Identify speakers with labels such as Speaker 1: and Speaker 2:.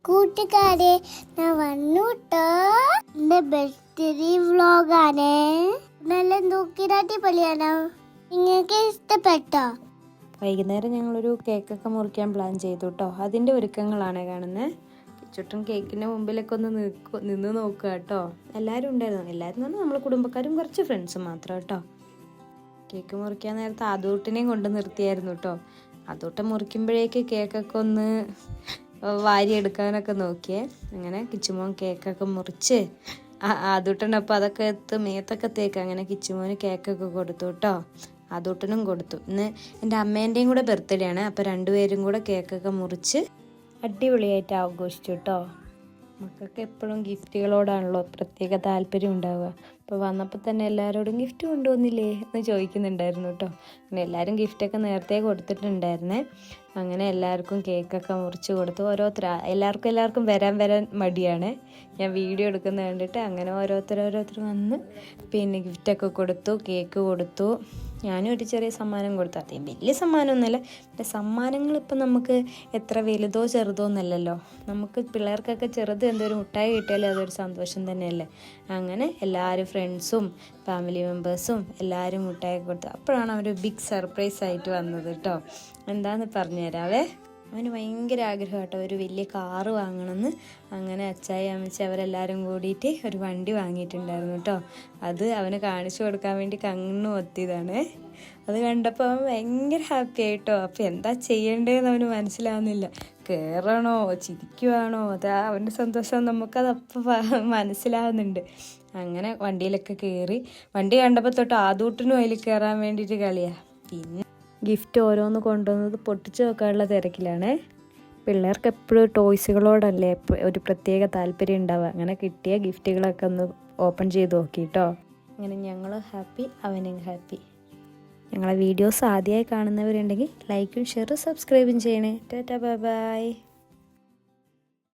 Speaker 1: കൂട്ടുകാരെ ഞാൻ വന്നു ട്ടോ. എന്റെ ബർത്ത്ഡേ വ്ലോഗാണ്. നല്ല നോക്കിരാട്ടി പൊളിയാണോ? നിങ്ങൾക്ക് ഇഷ്ടപ്പെട്ടോ?
Speaker 2: വൈകുന്നേരം ഞങ്ങളൊരു കേക്കൊക്കെ മുറിക്കാൻ പ്ലാൻ ചെയ്തു കേട്ടോ. അതിൻ്റെ ഒരുക്കങ്ങളാണ് കാണുന്നത്. ചുറ്റും കേക്കിൻ്റെ മുമ്പിലൊക്കെ ഒന്ന് നിന്ന് നോക്കുക കേട്ടോ. എല്ലാവരും ഉണ്ടായിരുന്നു. എല്ലാവരും എന്ന് പറഞ്ഞാൽ നമ്മൾ കുടുംബക്കാരും കുറച്ച് ഫ്രണ്ട്സും മാത്രം കേട്ടോ. കേക്ക് മുറിക്കാൻ നേരത്തെ ആദൂട്ടിനെയും കൊണ്ട് നിർത്തിയായിരുന്നു കേട്ടോ. ആദൂട്ട മുറിക്കുമ്പോഴേക്ക് കേക്കൊക്കെ ഒന്ന് വാരിയെടുക്കാനൊക്കെ നോക്കിയേ. അങ്ങനെ കിച്ചുമോൻ കേക്കൊക്കെ മുറിച്ച് ആദൂട്ടനൊപ്പം അതൊക്കെ മേത്തൊക്കെ തേക്ക്. അങ്ങനെ കിച്ചുമോന് കേക്കൊക്കെ കൊടുത്തു കേട്ടോ. ആദൂട്ടനും കൊടുത്തു. ഇന്ന് എൻ്റെ അമ്മേൻ്റെയും കൂടെ ബർത്ത്ഡേ ആണ്. അപ്പോൾ രണ്ടുപേരും കൂടെ കേക്കൊക്കെ മുറിച്ച് അടിപൊളിയായിട്ട് ആഘോഷിച്ചു കേട്ടോ. മക്കൾക്ക് എപ്പോഴും ഗിഫ്റ്റുകളോടാണല്ലോ പ്രത്യേക താല്പര്യം ഉണ്ടാവുക. അപ്പോൾ വന്നപ്പോൾ തന്നെ എല്ലാവരോടും ഗിഫ്റ്റ് കൊണ്ടുവന്നില്ലേ എന്ന് ചോദിക്കുന്നുണ്ടായിരുന്നു കേട്ടോ. അങ്ങനെ എല്ലാവരും ഗിഫ്റ്റൊക്കെ നേരത്തെ കൊടുത്തിട്ടുണ്ടായിരുന്നേ. അങ്ങനെ എല്ലാവർക്കും കേക്കൊക്കെ മുറിച്ച് കൊടുത്തു. എല്ലാവർക്കും വരാൻ മടിയാണ്. ഞാൻ വീഡിയോ എടുക്കുന്നത് കണ്ടിട്ട് അങ്ങനെ ഓരോരുത്തർ വന്ന് പിന്നെ ഗിഫ്റ്റൊക്കെ കൊടുത്തു, കേക്ക് കൊടുത്തു. ഞാനും ഒരു ചെറിയ സമ്മാനം കൊടുത്തു. അതേ വലിയ സമ്മാനമൊന്നുമല്ല. എൻ്റെ സമ്മാനങ്ങൾ ഇപ്പം നമുക്ക് എത്ര വലുതോ ചെറുതോ എന്നല്ലല്ലോ. നമുക്ക് പിള്ളേർക്കൊക്കെ ചെറുത് എന്തൊരു മുട്ടായി കിട്ടിയാലും അതൊരു സന്തോഷം തന്നെയല്ലേ. അങ്ങനെ എല്ലാവരും ഫ്രണ്ട്സും ഫാമിലി മെമ്പേഴ്സും എല്ലാവരും മുട്ടായി കൊടുത്തു. അപ്പോഴാണ് അവർ ബിഗ് സർപ്രൈസ് ആയിട്ട് വന്നത് കേട്ടോ. എന്താണെന്ന് പറഞ്ഞുതരാവേ. അവന് ഭയങ്കര ആഗ്രഹം കേട്ടോ ഒരു വലിയ കാറ് വാങ്ങണമെന്ന്. അങ്ങനെ അച്ചായി അമ്മച്ചി അവരെല്ലാവരും കൂടിയിട്ട് ഒരു വണ്ടി വാങ്ങിയിട്ടുണ്ടായിരുന്നു കേട്ടോ. അത് അവന് കാണിച്ചു കൊടുക്കാൻ വേണ്ടി കണ്ണു ഒത്തിയതാണ്. അത് കണ്ടപ്പോൾ അവൻ ഭയങ്കര ഹാപ്പി ആയിട്ടോ. അപ്പോൾ എന്താ ചെയ്യേണ്ടതെന്ന് അവന് മനസ്സിലാവുന്നില്ല. കയറണോ ചിരിക്കുവാണോ അതാ അവൻ്റെ സന്തോഷം നമുക്കതപ്പം മനസ്സിലാവുന്നുണ്ട്. അങ്ങനെ വണ്ടിയിലൊക്കെ കയറി. വണ്ടി കണ്ടപ്പോൾ തൊട്ട് ആദൂട്ടിനും അതിൽ കയറാൻ വേണ്ടിയിട്ട് കളിയാണ്. പിന്നെ ഗിഫ്റ്റ് ഓരോന്ന് കൊണ്ടുവന്നത് പൊട്ടിച്ച് വെക്കാനുള്ള തിരക്കിലാണ്. പിള്ളേർക്ക് എപ്പോഴും ടോയ്സുകളോടല്ലേ ഒരു പ്രത്യേക താല്പര്യം ഉണ്ടാവുക. അങ്ങനെ കിട്ടിയ ഗിഫ്റ്റുകളൊക്കെ ഒന്ന് ഓപ്പൺ ചെയ്ത് നോക്കി കേട്ടോ. അങ്ങനെ ഞങ്ങൾ ഹാപ്പി, അവനും ഹാപ്പി. ഞങ്ങളെ വീഡിയോസ് ആദ്യമായി കാണുന്നവരുണ്ടെങ്കിൽ ലൈക്കും ഷെയറും സബ്സ്ക്രൈബും ചെയ്യണേ. Tata bye bye.